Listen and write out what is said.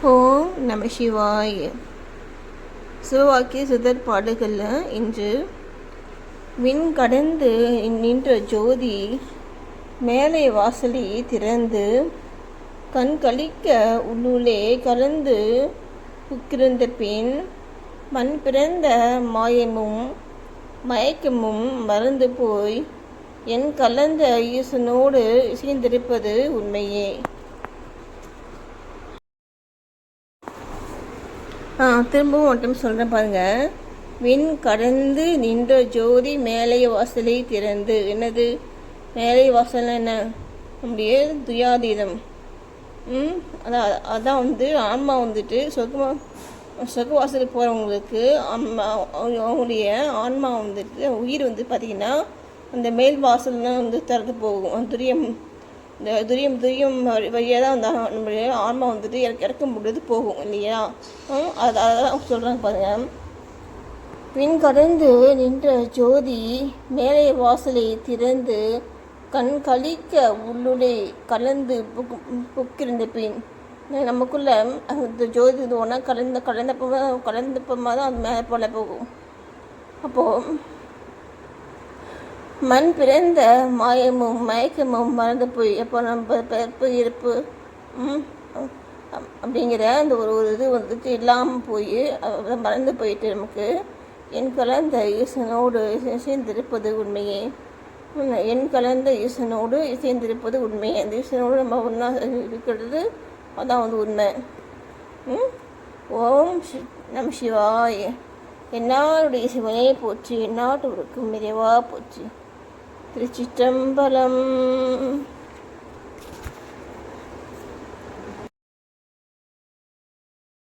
ஓம் நம சிவாய. சிவவாக்கிய சிதர் பாடுகளில் இன்று விண் கடந்து நின்ற ஜோதி மேலே வாசலை திறந்து கண் கழிக்க உள்ளுளே கலந்து உக்கிருந்த பின் மண் பிறந்த மாயமும் மயக்கமும் மறந்து போய் என் கலந்த ஈசனோடு இசைந்திருப்பது உண்மையே. திரும்பவும் மட்டும் சொல்கிறேன் பாருங்கள். விண் கடந்து நின்ற ஜோதி மேலை வாசலை திறந்து. என்னது மேலை வாசல்? என்ன? நம்முடைய துயாதீதம். அதான் ஆன்மா சொர்க்க வாசலுக்கு போகிறவங்களுக்கு அவங்களுடைய ஆன்மா உயிர் பார்த்திங்கன்னா அந்த மேல் வாசல்லாம் திறந்து போகும். இந்த துரியம் வழியாக தான் நம்மளுடைய ஆன்மா இறக்கும் பொழுது போகும் இல்லையா? அதான் சொல்கிறாங்க பாருங்கள். பின் கடந்து நின்ற ஜோதி மேலே வாசலை திறந்து கண் கழிக்க உள்ளுளே கலந்து புக்கிருந்த பின் நமக்குள்ள அந்த ஜோதி ஒன்றா கலந்தப்பமாக தான் அது மேலே போல போகும். அப்போது மண் பிறந்த மாயமும் மயக்கமும் மறந்து போய் எப்போ நம்ம பிறப்பு இருப்பு அப்படிங்கிற அந்த ஒரு இது இல்லாமல் போய் மறந்து போயிட்டு நமக்கு என் கலந்த ஈசனோடு இசைந்திருப்பது உண்மையே. என் கலந்த ஈசனோடு இசைந்திருப்பது உண்மையே. அந்த ஈசனோடு நம்ம ஒன்றா இருக்கிறது அதான் உண்மை. ஓம் நம சிவாய. என்னாருடைய சிவனே போற்றி, எந்நாட்டவருக்கும் நிறைவா போற்றி. திருச்சிற்றம்பலம்.